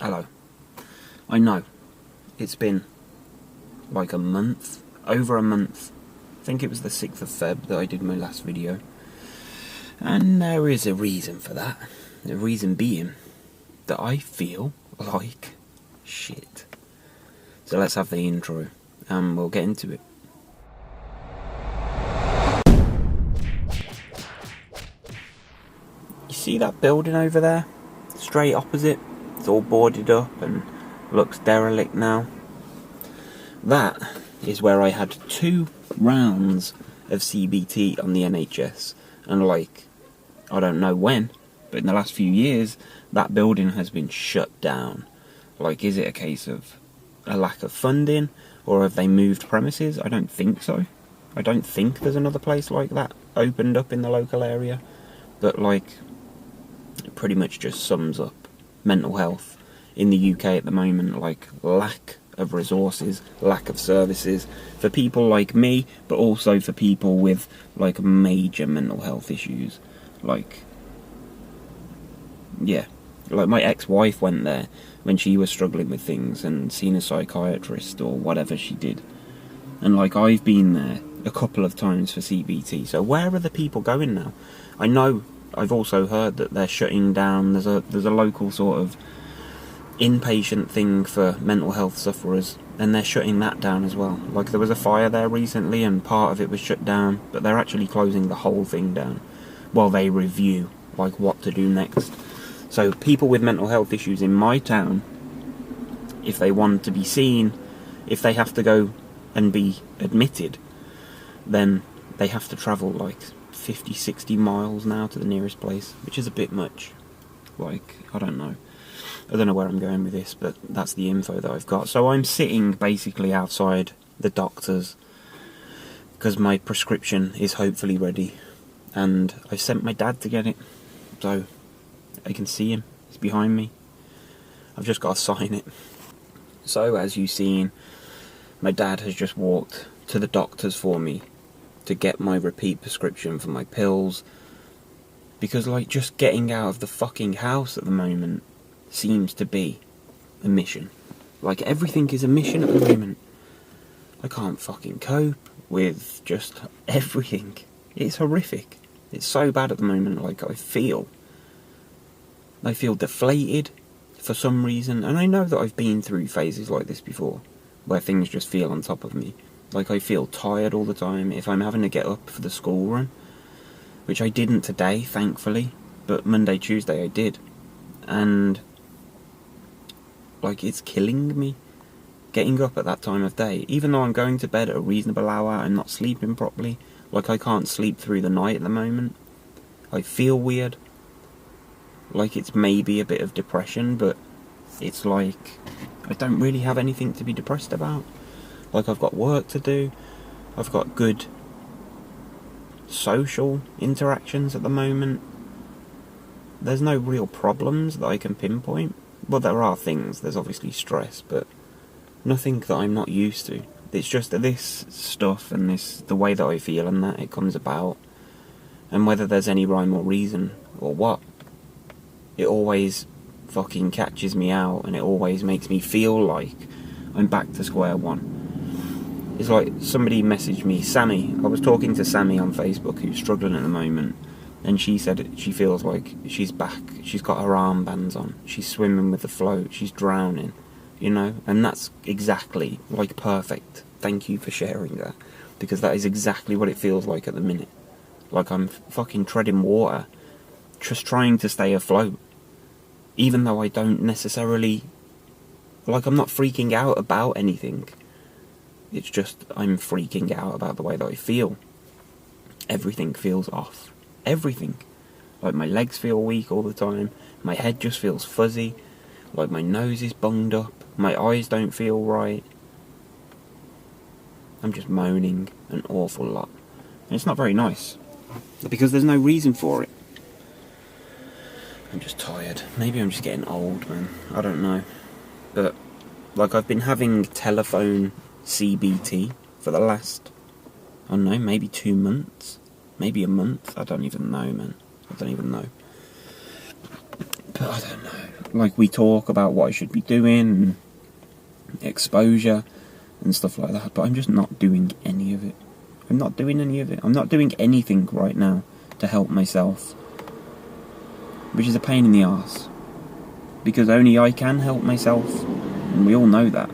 Hello. I know, it's been like a month, over a month. I think it was the 6th of Feb that I did my last video. And there is a reason for that. The reason being that I feel like shit. So let's have the intro and we'll get into it. You see that building over there? Straight opposite? It's all boarded up and looks derelict now. That is where I had 2 rounds of CBT on the NHS. And I don't know when, but in the last few years, that building has been shut down. Is it a case of a lack of funding, or have they moved premises? I don't think so. I don't think there's another place like that opened up in the local area. But it pretty much just sums up mental health in the UK at the moment. Lack of resources, lack of services for people like me, but also for people with major mental health issues. My ex-wife went there when she was struggling with things and seen a psychiatrist or whatever she did. And I've been there a couple of times for CBT. So where are the people going now? I know I've also heard that they're shutting down. There's a local sort of inpatient thing for mental health sufferers, and they're shutting that down as well. There was a fire there recently and part of it was shut down, but they're actually closing the whole thing down while they review what to do next. So people with mental health issues in my town, if they want to be seen, if they have to go and be admitted, then they have to travel 50, 60 miles now to the nearest place, which is a bit much. I don't know where I'm going with this, but that's the info that I've got. So I'm sitting basically outside the doctor's because my prescription is hopefully ready, and I've sent my dad to get it, so I can see him. He's behind me. I've just got to sign it. So as you've seen, my dad has just walked to the doctor's for me to get my repeat prescription for my pills, because just getting out of the fucking house at the moment seems to be a mission. Everything is a mission at the moment. I can't fucking cope with just everything. It's horrific. It's so bad at the moment. I feel deflated for some reason, and I know that I've been through phases like this before, where things just feel on top of me. I feel tired all the time if I'm having to get up for the school run, which I didn't today, thankfully, but Monday, Tuesday I did. And, it's killing me, getting up at that time of day. Even though I'm going to bed at a reasonable hour and not sleeping properly, I can't sleep through the night at the moment. I feel weird. It's maybe a bit of depression, but it's I don't really have anything to be depressed about. I've got work to do, I've got good social interactions at the moment. There's no real problems that I can pinpoint. Well, there are things, there's obviously stress, but nothing that I'm not used to. It's just that this stuff and the way that I feel and that it comes about, and whether there's any rhyme or reason or what, it always fucking catches me out, and it always makes me feel like I'm back to square one. It's somebody messaged me, Sammy. I was talking to Sammy on Facebook, who's struggling at the moment, and she said she feels like she's back. She's got her armbands on. She's swimming with the float. She's drowning, and that's exactly perfect. Thank you for sharing that, because that is exactly what it feels like at the minute. I'm fucking treading water, just trying to stay afloat, even though I don't necessarily, I'm not freaking out about anything. It's just I'm freaking out about the way that I feel. Everything feels off. Everything. My legs feel weak all the time. My head just feels fuzzy. My nose is bunged up. My eyes don't feel right. I'm just moaning an awful lot. And it's not very nice, because there's no reason for it. I'm just tired. Maybe I'm just getting old, man. I don't know. But, I've been having telephone CBT for the last, I don't know, maybe 2 months, maybe a month. I don't even know, man. I don't even know. But I don't know. like, we talk about what I should be doing, and exposure, and stuff like that, but I'm just not doing any of it. I'm not doing any of it. I'm not doing anything right now to help myself, which is a pain in the arse, because only I can help myself, and we all know that.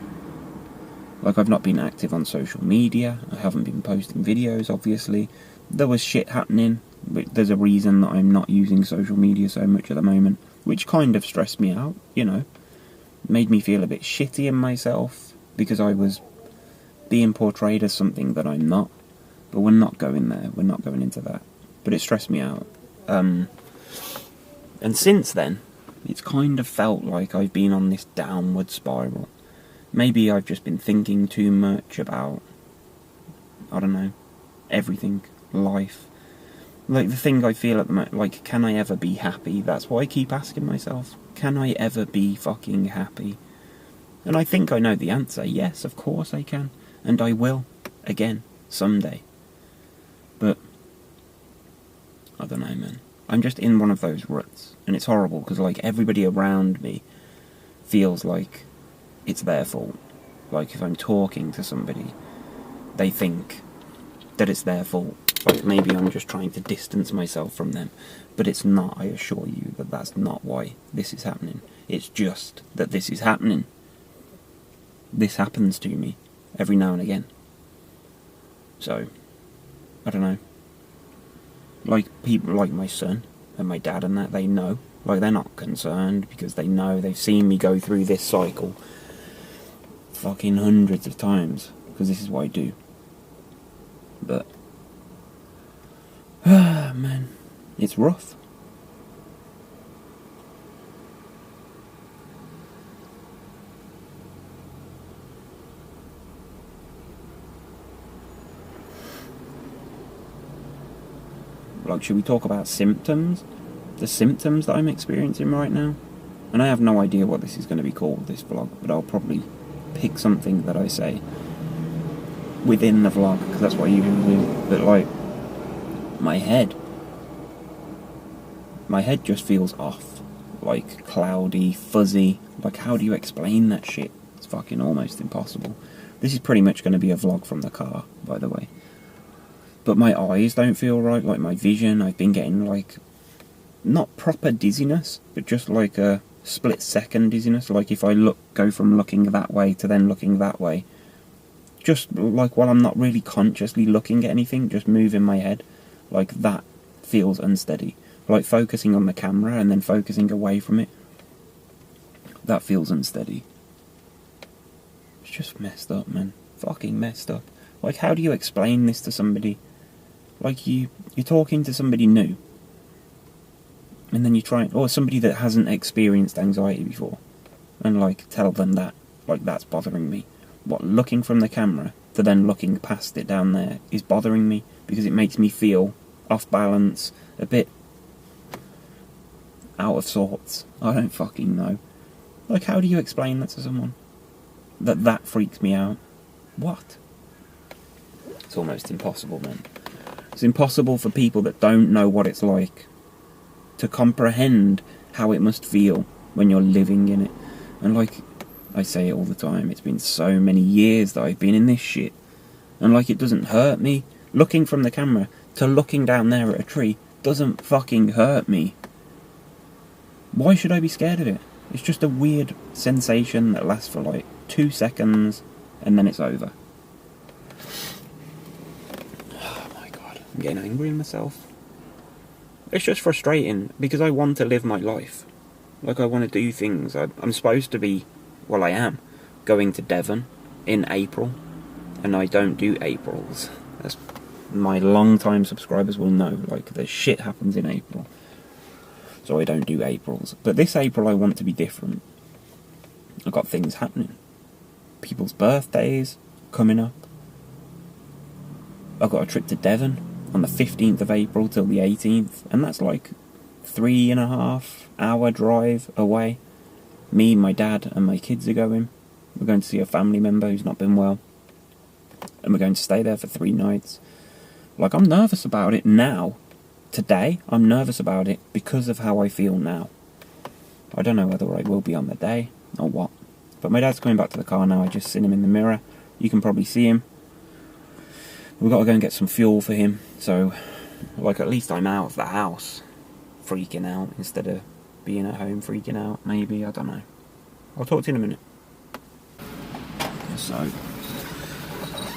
Like, I've not been active on social media, I haven't been posting videos, obviously. There was shit happening, but there's a reason that I'm not using social media so much at the moment, which kind of stressed me out, you know. Made me feel a bit shitty in myself, because I was being portrayed as something that I'm not. But we're not going there, we're not going into that. But it stressed me out. And since then, it's kind of felt like I've been on this downward spiral. Maybe I've just been thinking too much about, I don't know, everything, life. Like, the thing I feel at the moment, like, can I ever be happy? That's what I keep asking myself. Can I ever be fucking happy? And I think I know the answer. Yes, of course I can. And I will. Again. Someday. But I don't know, man. I'm just in one of those ruts. And it's horrible, because, like, everybody around me feels like it's their fault. Like, if I'm talking to somebody, they think that it's their fault. Like, maybe I'm just trying to distance myself from them. But it's not, I assure you, that that's not why this is happening. It's just that this is happening. This happens to me every now and again. So, I don't know. Like, people like my son and my dad and that, they know. Like, they're not concerned, because they know, they've seen me go through this cycle fucking hundreds of times, because this is what I do. But man, it's rough. Like, should we talk about symptoms? The symptoms that I'm experiencing right now? And I have no idea what this is going to be called, this vlog, but I'll probably pick something that I say within the vlog, because that's what I usually do. But, like, my head just feels off. Like, cloudy, fuzzy. Like, how do you explain that shit? It's fucking almost impossible. This is pretty much going to be a vlog from the car, by the way. But my eyes don't feel right, like my vision. I've been getting, like, not proper dizziness, but just like a split-second dizziness. Like, if I go from looking that way to then looking that way, just like while I'm not really consciously looking at anything, just moving my head, like, that feels unsteady. Like, focusing on the camera and then focusing away from it, that feels unsteady. It's just messed up, man. Fucking messed up. Like, how do you explain this to somebody? Like, you're talking to somebody new, and then you try, or somebody that hasn't experienced anxiety before, and, like, tell them that, like, that's bothering me. What, looking from the camera to then looking past it down there is bothering me, because it makes me feel off balance, a bit out of sorts. I don't fucking know. Like, how do you explain that to someone? That freaks me out. What? It's almost impossible, man. It's impossible for people that don't know what it's like to comprehend how it must feel when you're living in it. And, like, I say it all the time, it's been so many years that I've been in this shit. And, like, it doesn't hurt me. Looking from the camera to looking down there at a tree doesn't fucking hurt me. Why should I be scared of it? It's just a weird sensation that lasts for, like, 2 seconds, and then it's over. I'm getting angry at myself. It's just frustrating, because I want to live my life. Like, I want to do things. I'm supposed to be, well, I am, going to Devon in April, and I don't do Aprils. That's, my long-time subscribers will know, like, the shit happens in April. So I don't do Aprils. But this April I want to be different. I've got things happening. People's birthdays coming up. I've got a trip to Devon on the 15th of April till the 18th, and that's like 3.5 hour drive away. Me, my dad, and my kids are going. We're going to see a family member who's not been well, and we're going to stay there for 3 nights. Like, I'm nervous about it now. Today, I'm nervous about it because of how I feel now. I don't know whether I will be on the day or what. But my dad's coming back to the car now. I just seen him in the mirror. You can probably see him. We've got to go and get some fuel for him. So, like, at least I'm out of the house freaking out instead of being at home freaking out. Maybe, I don't know. I'll talk to you in a minute. So,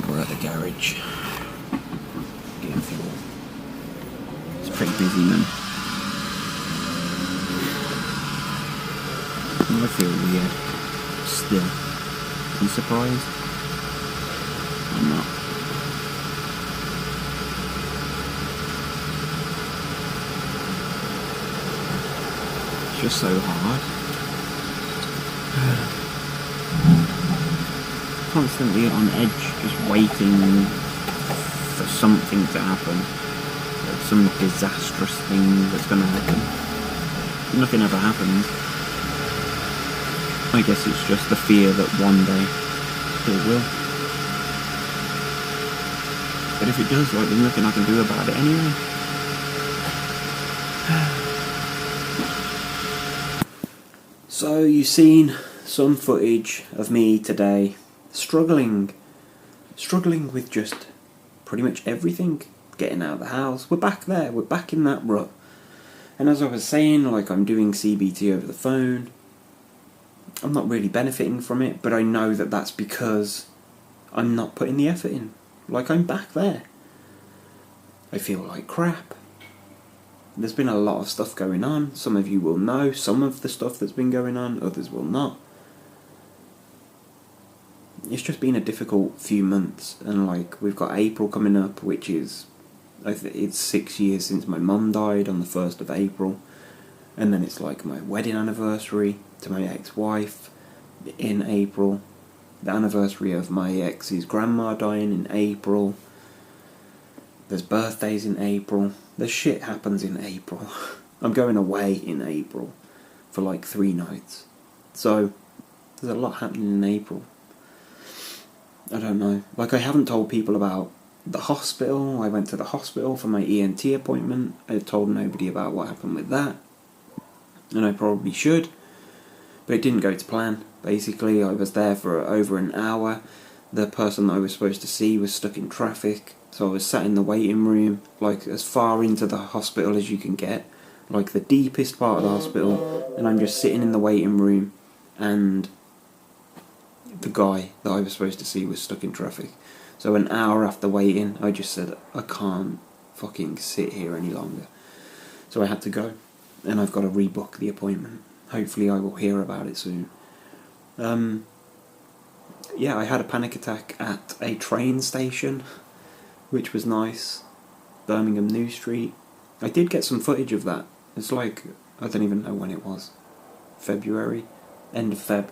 we're at the garage getting fuel. It's pretty busy, man. I feel weird still. Are you surprised? I'm not. It's just so hard. Constantly on edge, just waiting for something to happen. Like some disastrous thing that's going to happen. Nothing ever happens. I guess it's just the fear that one day it will. But if it does, like, there's nothing I can do about it anyway. So you've seen some footage of me today struggling with just pretty much everything. Getting out of the house. We're back there. We're back in that rut. And as I was saying, like, I'm doing CBT over the phone. I'm not really benefiting from it, but I know that that's because I'm not putting the effort in. Like, I'm back there. I feel like crap. There's been a lot of stuff going on. Some of you will know some of the stuff that's been going on, others will not. It's just been a difficult few months, and like, we've got April coming up, which is, it's 6 years since my mum died on the 1st of April, and then it's like my wedding anniversary to my ex-wife in April, the anniversary of my ex's grandma dying in April, there's birthdays in April, there's shit happens in April. I'm going away in April for like 3 nights, so there's a lot happening in April. I don't know, like, I haven't told people about the hospital. I went to the hospital for my ENT appointment. I told nobody about what happened with that, and I probably should. But it didn't go to plan. Basically, I was there for over an hour. The person that I was supposed to see was stuck in traffic, so I was sat in the waiting room, like as far into the hospital as you can get, like the deepest part of the hospital, and I'm just sitting in the waiting room, and the guy that I was supposed to see was stuck in traffic. So an hour after waiting, I just said, I can't fucking sit here any longer. So I had to go, and I've got to rebook the appointment. Hopefully I will hear about it soon. Yeah, I had a panic attack at a train station, which was nice. Birmingham New Street. I did get some footage of that. It's like, I don't even know when it was. February? End of Feb,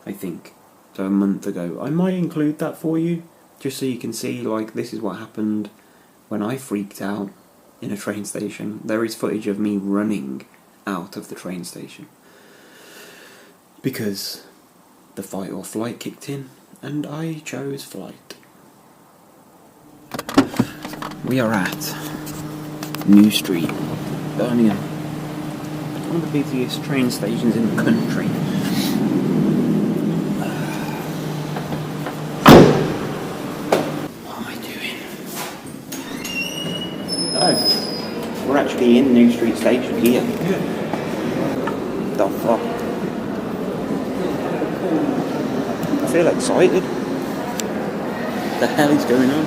I think. So a month ago. I might include that for you, just so you can see, like, this is what happened when I freaked out in a train station. There is footage of me running out of the train station, because the fight or flight kicked in, and I chose flight. We are at New Street, Birmingham. One of the busiest train stations in the country. What am I doing? Oh, we're actually in New Street Station here. The fuck? I feel excited. What the hell is going on?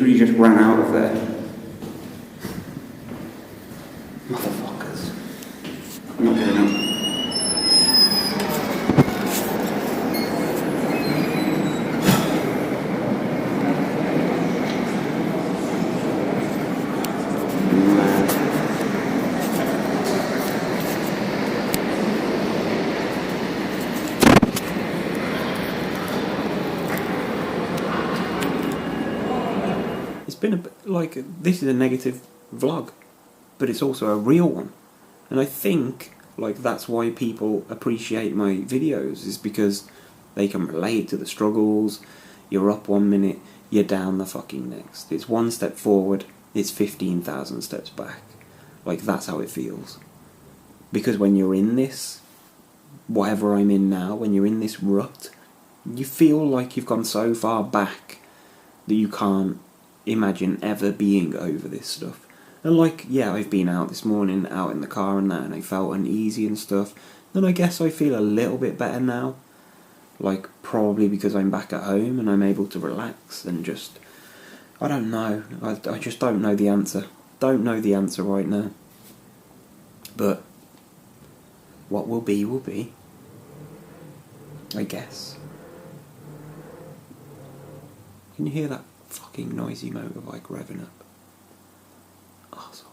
literally just ran out of there. Motherfuckers. I'm not going up. It's been a bit like, this is a negative vlog, but it's also a real one. And I think, like, that's why people appreciate my videos, is because they can relate to the struggles. You're up 1 minute, you're down the fucking next. It's 1 step forward, it's 15,000 steps back. Like, that's how it feels. Because when you're in this, whatever I'm in now, when you're in this rut, you feel like you've gone so far back that you can't imagine ever being over this stuff. And like, yeah, I've been out this morning, out in the car and that, and I felt uneasy and stuff. Then I guess I feel a little bit better now. Like, probably because I'm back at home and I'm able to relax and just, I don't know. I just don't know the answer. Don't know the answer right now. But what will be, will be. I guess. Can you hear that fucking noisy motorbike revving up? Arsehole.